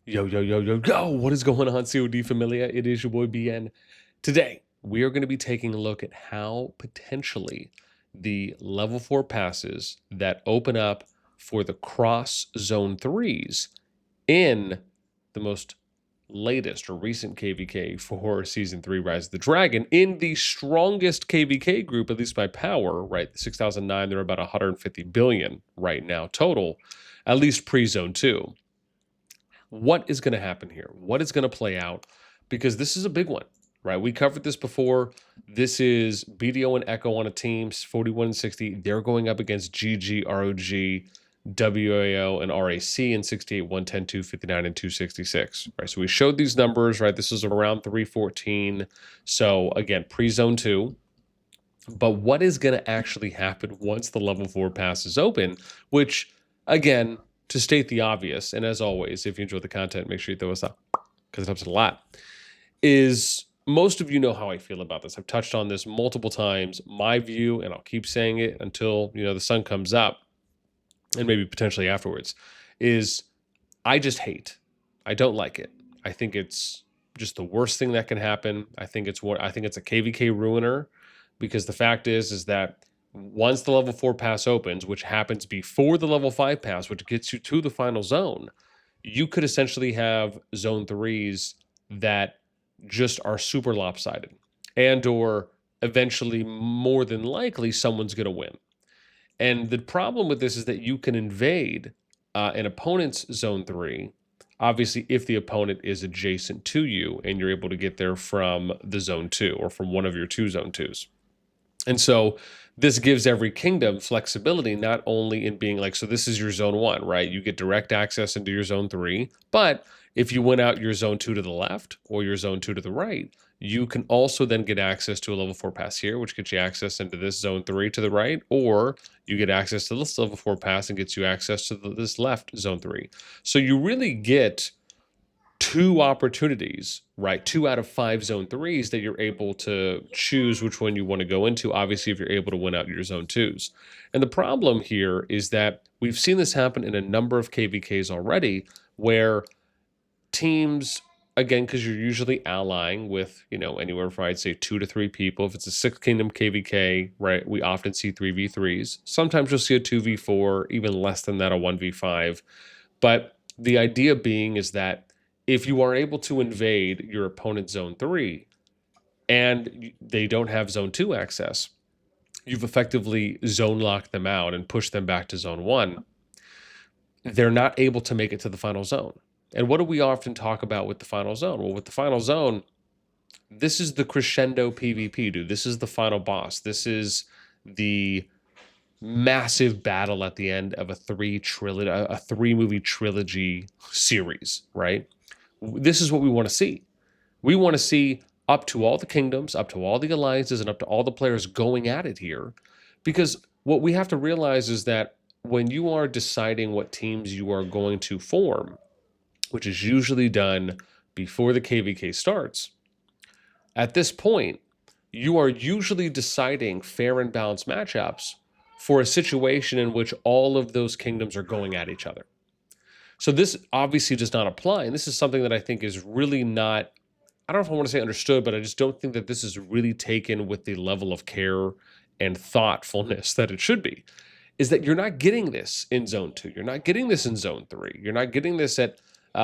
Yo, yo, yo, yo, yo, what is going on, CoD Familia? It is your boy BN. Today, we are going to be taking a look at how potentially the level 4 passes that open up for the cross zone 3s in the most latest or recent KVK for Season 3 Rise of the Dragon in the strongest KVK group, at least by power, right? The 6009, they're about 150 billion right now total, at least pre-Zone 2. What is going to happen here? What is going to play out? Because this is a big one, right? We covered this before. This is BDO and Echo on a team, 41 and 60. They're going up against GG, RoG, wAo, and RAC in 68, 110, 259, and 266, right? So we showed these numbers, right? This is around 314. So again, pre-zone 2. But what is going to actually happen once the level 4 pass is open, which, again, to state the obvious, and as always, if you enjoy the content, make sure you throw us up because it helps a lot, is most of you know how I feel about this. I've touched on this multiple times. My view, and I'll keep saying it until, the sun comes up and maybe potentially afterwards, is I just hate. I don't like it. I think it's just the worst thing that can happen. I think it's a KVK ruiner, because the fact is that once the level 4 pass opens, which happens before the level 5 pass, which gets you to the final zone, you could essentially have zone 3s that just are super lopsided, and or eventually, more than likely, someone's going to win. And the problem with this is that you can invade an opponent's zone 3, obviously if the opponent is adjacent to you and you're able to get there from the zone 2 or from one of your 2 zone 2s. And so this gives every kingdom flexibility, not only in being like, so this is your zone 1, right? You get direct access into your zone 3, but if you went out your zone 2 to the left or your zone 2 to the right, you can also then get access to a level 4 pass here, which gets you access into this zone 3 to the right, or you get access to this level 4 pass and gets you access to this left zone 3. So you really get 2 opportunities, right? 2 out of 5 zone 3s that you're able to choose which one you want to go into, obviously, if you're able to win out your zone 2s. And the problem here is that we've seen this happen in a number of KVKs already, where teams, again, because you're usually allying with, anywhere from, I'd say, 2 to 3 people. If it's a 6 kingdom KVK, right, we often see 3v3s. Sometimes you'll see a 2v4, even less than that, a 1v5. But the idea being is that if you are able to invade your opponent's zone 3 and they don't have zone 2 access, you've effectively zone locked them out and pushed them back to zone 1. They're not able to make it to the final zone. And what do we often talk about with the final zone? Well, with the final zone, this is the crescendo PvP, dude. This is the final boss. This is the massive battle at the end of a 3-movie trilogy series, right? This is what we want to see. We want to see up to all the kingdoms, up to all the alliances, and up to all the players going at it here. Because what we have to realize is that when you are deciding what teams you are going to form, which is usually done before the KVK starts, at this point, you are usually deciding fair and balanced matchups for a situation in which all of those kingdoms are going at each other. So this obviously does not apply, and this is something that I think is really not, I don't know if I want to say understood, but I just don't think that this is really taken with the level of care and thoughtfulness that it should be, is that you're not getting this in zone 2. You're not getting this in zone 3. You're not getting this at,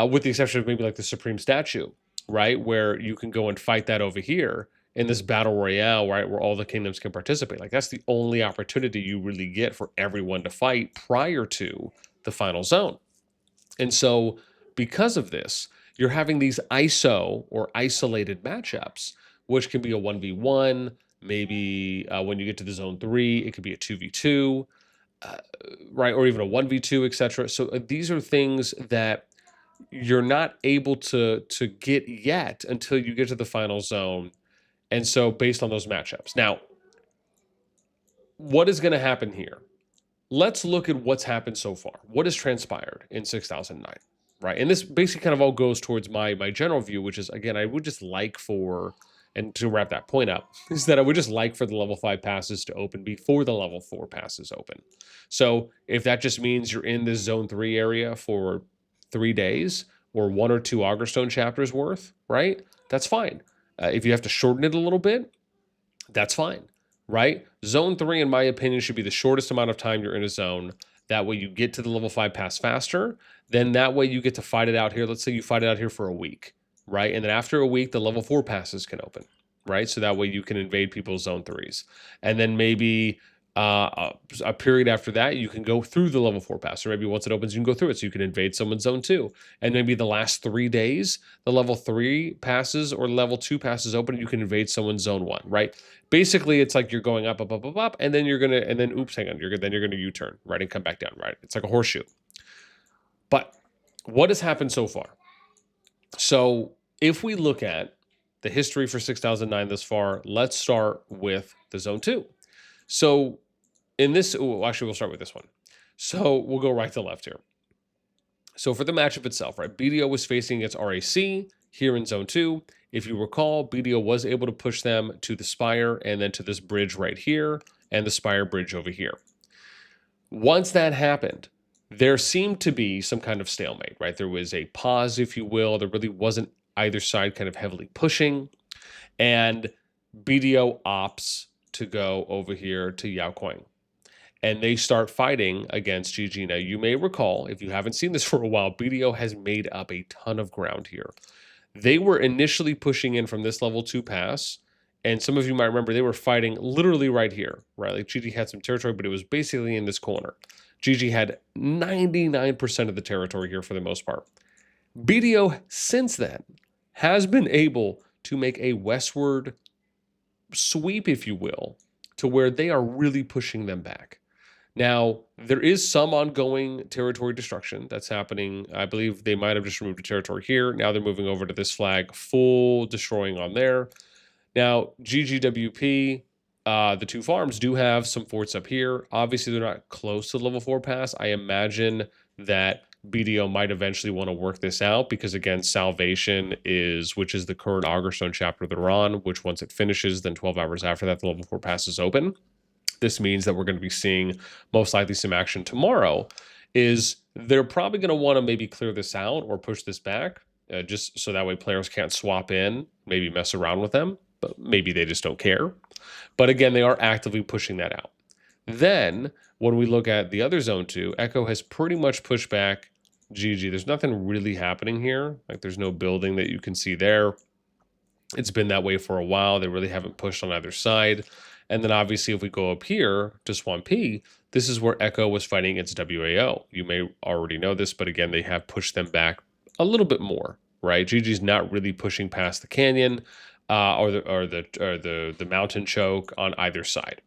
with the exception of maybe like the Supreme Statue, right? Where you can go and fight that over here in this battle royale, right? Where all the kingdoms can participate. Like that's the only opportunity you really get for everyone to fight prior to the final zone. And so because of this, you're having these ISO or isolated matchups, which can be a 1v1, maybe when you get to the zone 3, it could be a 2v2, right? Or even a 1v2, etc. So these are things that you're not able to get yet until you get to the final zone. And so based on those matchups. Now, what is going to happen here? Let's look at what's happened so far. What has transpired in 6009, right? And this basically kind of all goes towards my general view, which is, again, I would just like for, and to wrap that point up, is that I would just like for the level 5 passes to open before the level 4 passes open. So if that just means you're in this zone 3 area for 3 days, or 1 or 2 Augerstone chapters worth, right? That's fine. If you have to shorten it a little bit, that's fine, right? Zone 3, in my opinion, should be the shortest amount of time you're in a zone. That way you get to the level 5 pass faster. Then that way you get to fight it out here. Let's say you fight it out here for a week, right? And then after a week, the level 4 passes can open, right? So that way you can invade people's zone 3s. And then maybe a period after that, you can go through the level 4 pass, or maybe once it opens, you can go through it, so you can invade someone's zone 2. And maybe the last 3 days, the level 3 passes or level 2 passes open, and you can invade someone's zone 1, right? Basically, it's like you're going up, up, up, up, up, and then you're gonna, and then oops, hang on, then you're gonna U-turn, right, and come back down, right? It's like a horseshoe. But what has happened so far? So if we look at the history for 6009 thus far, let's start with the zone 2. So in this, actually, we'll start with this one. So we'll go right to left here. So for the matchup itself, right, BDO was facing its RAC here in zone 2. If you recall, BDO was able to push them to the Spire and then to this bridge right here and the Spire bridge over here. Once that happened, there seemed to be some kind of stalemate, right? There was a pause, if you will. There really wasn't either side kind of heavily pushing. And BDO opts to go over here to Yaoquing. And they start fighting against GG. Now, you may recall, if you haven't seen this for a while, BDO has made up a ton of ground here. They were initially pushing in from this level 2 pass, and some of you might remember they were fighting literally right here, right? Like GG had some territory, but it was basically in this corner. GG had 99% of the territory here for the most part. BDO, since then, has been able to make a westward sweep, if you will, to where they are really pushing them back. Now, there is some ongoing territory destruction that's happening. I believe they might have just removed a territory here. Now they're moving over to this flag, full destroying on there. Now, GGWP, the 2 farms do have some forts up here. Obviously, they're not close to the level 4 pass. I imagine that BDO might eventually want to work this out because, again, Salvation which is the current Augerstone chapter they're on, which once it finishes, then 12 hours after that, the level 4 pass is open. This means that we're going to be seeing most likely some action tomorrow. They're probably going to want to maybe clear this out or push this back, just so that way players can't swap in, maybe mess around with them, but maybe they just don't care. But again, they are actively pushing that out. Then, when we look at the other zone 2, Echo has pretty much pushed back GG. There's nothing really happening here. Like, there's no building that you can see there. It's been that way for a while. They really haven't pushed on either side. And then obviously if we go up here to Swamp P, this is where Echo was fighting its wAo. You may already know this, but again, they have pushed them back a little bit more, right? GG's not really pushing past the canyon or the mountain choke on either side.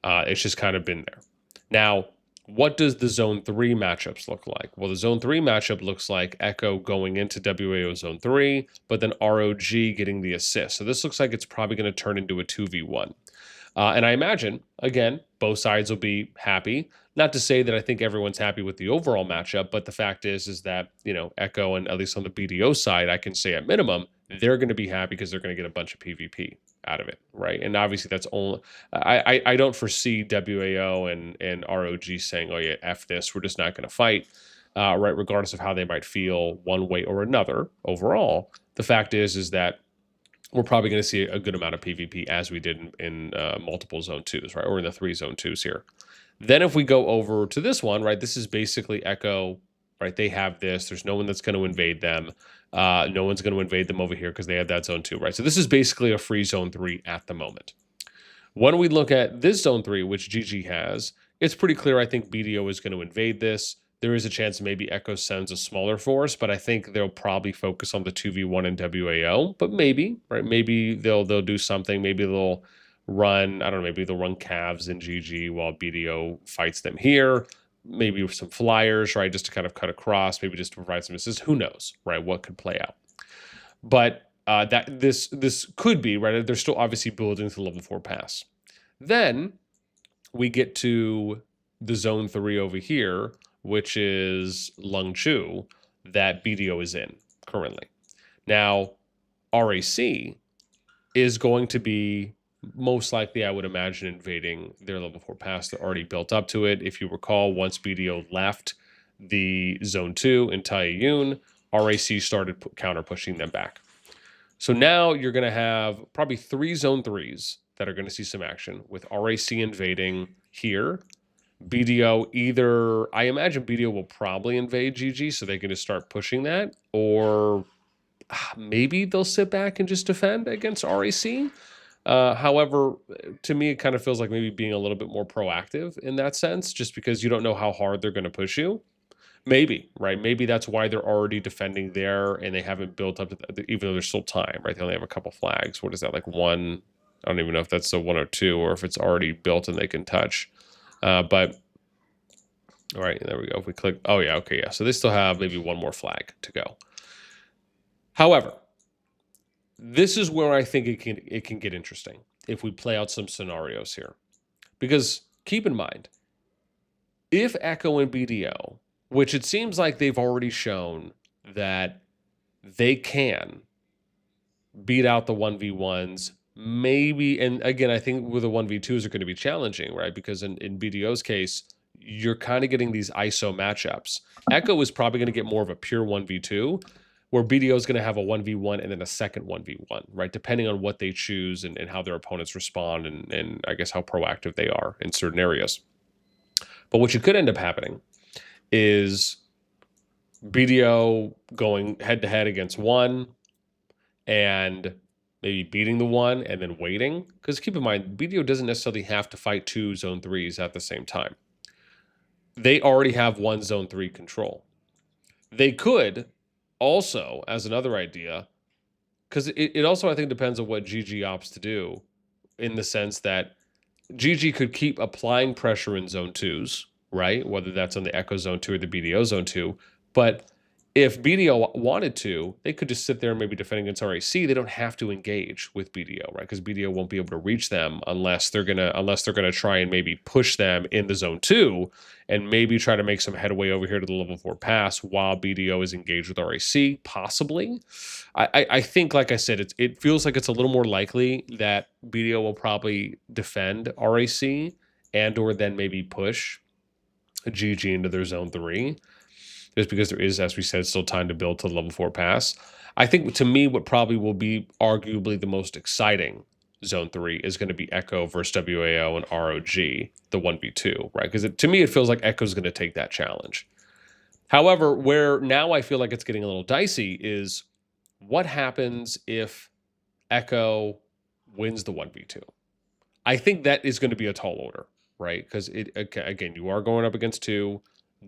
It's just kind of been there. Now, what does the Zone 3 matchups look like? Well, the Zone 3 matchup looks like Echo going into wAo Zone 3, but then RoG getting the assist. So this looks like it's probably going to turn into a 2v1. And I imagine, again, both sides will be happy. Not to say that I think everyone's happy with the overall matchup, but the fact is that, you know, Echo, and at least on the BDO side, I can say at minimum, they're going to be happy because they're going to get a bunch of PvP out of it, right? And obviously that's only, I don't foresee wAo and RoG saying, oh yeah, F this, we're just not going to fight, right? Regardless of how they might feel one way or another overall. The fact is that we're probably going to see a good amount of PvP as we did in multiple Zone 2s, right? Or in the 3 Zone 2s here. Then if we go over to this one, right, this is basically Echo, right? They have this. There's no one that's going to invade them. No one's going to invade them over here because they have that Zone 2, right? So this is basically a free Zone 3 at the moment. When we look at this Zone 3, which GG has, it's pretty clear I think BDO is going to invade this. There is a chance maybe Echo sends a smaller force, but I think they'll probably focus on the 2v1 and wAo. But maybe, right? Maybe they'll do something. Maybe they'll run, I don't know, maybe they'll run calves in GG while BDO fights them here. Maybe with some flyers, right? Just to kind of cut across, maybe just to provide some assist. Who knows, right? What could play out? But that this could be, right? They're still obviously building to the level 4 pass. Then we get to the Zone 3 over here, which is Lungchu, that BDO is in currently. Now, RAC is going to be most likely, I would imagine, invading their level 4 pass. They're already built up to it. If you recall, once BDO left the Zone 2 in Taiyun, RAC started counter pushing them back. So now you're going to have probably 3 zone 3s that are going to see some action with RAC invading here. BDO either, I imagine BDO will probably invade GG so they can just start pushing that, or maybe they'll sit back and just defend against RAC. However, to me, it kind of feels like maybe being a little bit more proactive in that sense, just because you don't know how hard they're going to push you. Maybe, right? Maybe that's why they're already defending there and they haven't built up, even though there's still time, right? They only have a couple flags. What is that, like 1? I don't even know if that's a 102 or if it's already built and they can touch. But, all right, there we go. If we click, oh yeah, okay, yeah. So they still have maybe 1 more flag to go. However, this is where I think it can get interesting if we play out some scenarios here. Because keep in mind, if Echo and BDO, which it seems like they've already shown that they can beat out the 1v1s, maybe, and again, I think with the 1v2s are going to be challenging, right? Because in BDO's case, you're kind of getting these ISO matchups. Echo is probably going to get more of a pure 1v2, where BDO is going to have a 1v1 and then a second 1v1, right? Depending on what they choose and how their opponents respond and I guess how proactive they are in certain areas. But what you could end up happening is BDO going head-to-head against 1 and maybe beating the 1 and then waiting. Because keep in mind, BDO doesn't necessarily have to fight 2 zone 3s at the same time. They already have 1 zone 3 control. They could also, as another idea, because it also, I think, depends on what GG opts to do, in the sense that GG could keep applying pressure in zone 2s, right? Whether that's on the Echo zone 2 or the BDO zone 2. But if BDO wanted to, they could just sit there and maybe defend against RAC. They don't have to engage with BDO, right? Because BDO won't be able to reach them unless they're gonna try and maybe push them in the zone 2 and maybe try to make some headway over here to the level 4 pass while BDO is engaged with RAC, possibly. I think, like I said, it feels like it's a little more likely that BDO will probably defend RAC and or then maybe push GG into their zone 3. Just because there is, as we said, still time to build to the level 4 pass. I think, to me, what probably will be arguably the most exciting zone 3 is going to be Echo versus wAo and RoG, the 1v2, right? Because to me, it feels like Echo's going to take that challenge. However, where now I feel like it's getting a little dicey is what happens if Echo wins the 1v2? I think that is going to be a tall order, right? Because, again, you are going up against 2.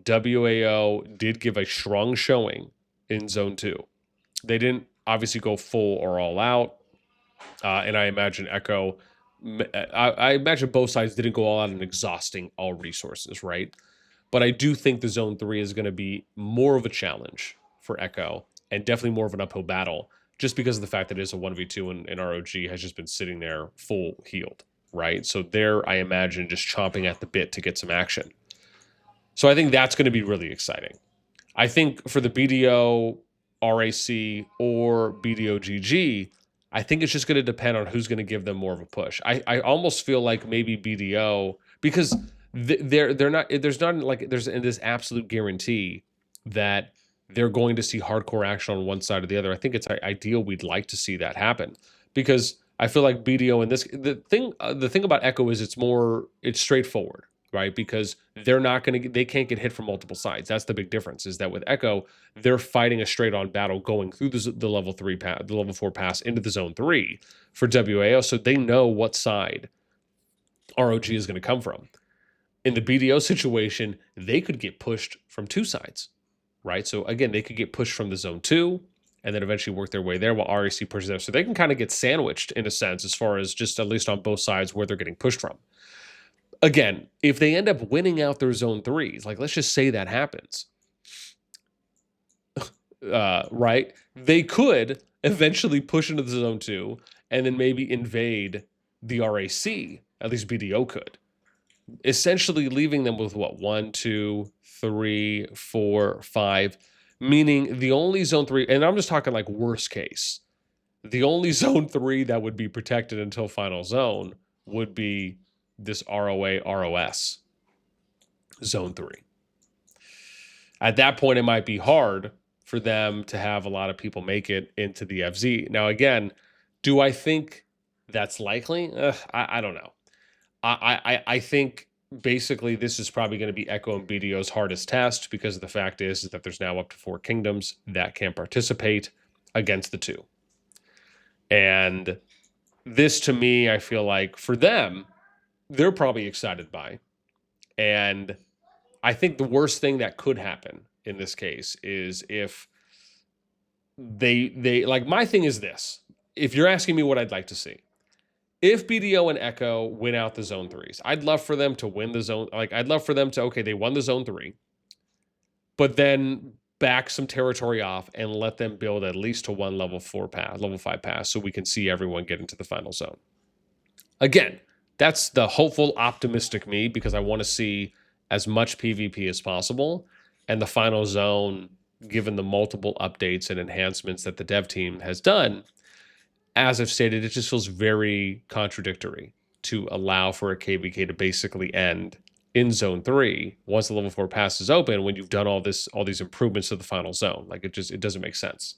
wAo did give a strong showing in zone 2. They didn't obviously go full or all out. And I imagine Echo, I imagine both sides didn't go all out and exhausting all resources, right? But I do think the zone 3 is going to be more of a challenge for Echo and definitely more of an uphill battle just because of the fact that it is a 1v2 and RoG has just been sitting there full healed, right? So they're, I imagine, just chomping at the bit to get some action. So I think that's going to be really exciting. I think for the BDO, RAC, or BDO GG, I think it's just going to depend on who's going to give them more of a push. I almost feel like maybe BDO, because they're not, there's not like there's this absolute guarantee that they're going to see hardcore action on one side or the other. I think it's ideal. We'd like to see that happen because I feel like BDO in this, the thing about Echo is it's straightforward, right? Because they can't get hit from multiple sides. That's the big difference, is that with Echo, they're fighting a straight on battle going through the level 3 pass, the level 4 pass into the zone 3 for wAo. So they know what side RoG is going to come from. In the BDO situation, they could get pushed from 2 sides, right? So again, they could get pushed from the zone 2 and then eventually work their way there while RAC pushes there. So they can kind of get sandwiched in a sense, as far as just at least on both sides where they're getting pushed from. Again, if they end up winning out their zone 3s, like let's just say that happens, right? They could eventually push into the zone 2 and then maybe invade the RAC. At least BDO could. Essentially leaving them with what? 1, 2, 3, 4, 5. Meaning the only zone 3, and I'm just talking like worst case, the only zone 3 that would be protected until final zone would be this ROA, ROS zone 3. At that point, it might be hard for them to have a lot of people make it into the FZ. Now, again, do I think that's likely? I don't know. I think basically this is probably going to be Echo and BDO's hardest test, because the fact is that there's now up to 4 kingdoms that can participate against the 2. And this, to me, I feel like for them, they're probably excited by. And I think the worst thing that could happen in this case is if they like, my thing is this. If you're asking me what I'd like to see, if BDO and Echo win out the zone 3s, I'd love for them to win the zone. Like, I'd love for them to, okay, they won the zone 3, but then back some territory off and let them build at least to 1 level 4 pass, level 5 pass, so we can see everyone get into the final zone. Again, that's the hopeful, optimistic me, because I want to see as much PvP as possible. And the final zone, given the multiple updates and enhancements that the dev team has done, as I've stated, it just feels very contradictory to allow for a KVK to basically end in zone 3 once the level 4 pass is open, when you've done all these improvements to the final zone. Like, it doesn't make sense.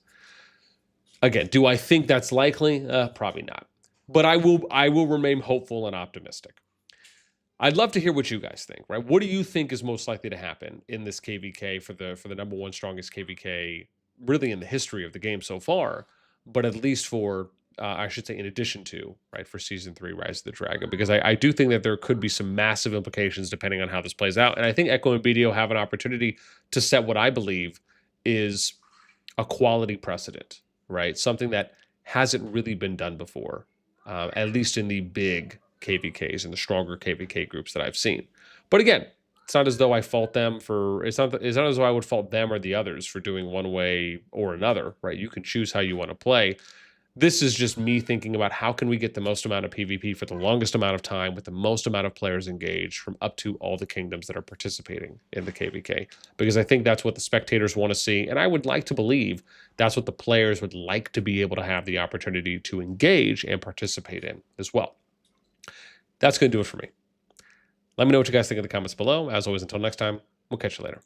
Again, do I think that's likely? Probably not. But I will remain hopeful and optimistic. I'd love to hear what you guys think, right? What do you think is most likely to happen in this KVK for the #1 strongest KVK really in the history of the game so far, but at least for I should say in addition to, right, for Season 3 Rise of the Dragon? Because I do think that there could be some massive implications depending on how this plays out. And I think Echo and BDO have an opportunity to set what I believe is a quality precedent, right? Something that hasn't really been done before, at least in the big KVKs and the stronger KVK groups that I've seen. But again, it's not as though I fault them for, it's not as though I would fault them or the others for doing one way or another, right? You can choose how you want to play. This is just me thinking about how can we get the most amount of PvP for the longest amount of time with the most amount of players engaged from up to all the kingdoms that are participating in the KVK. Because I think that's what the spectators want to see. And I would like to believe that's what the players would like to be able to have the opportunity to engage and participate in as well. That's going to do it for me. Let me know what you guys think in the comments below. As always, until next time, we'll catch you later.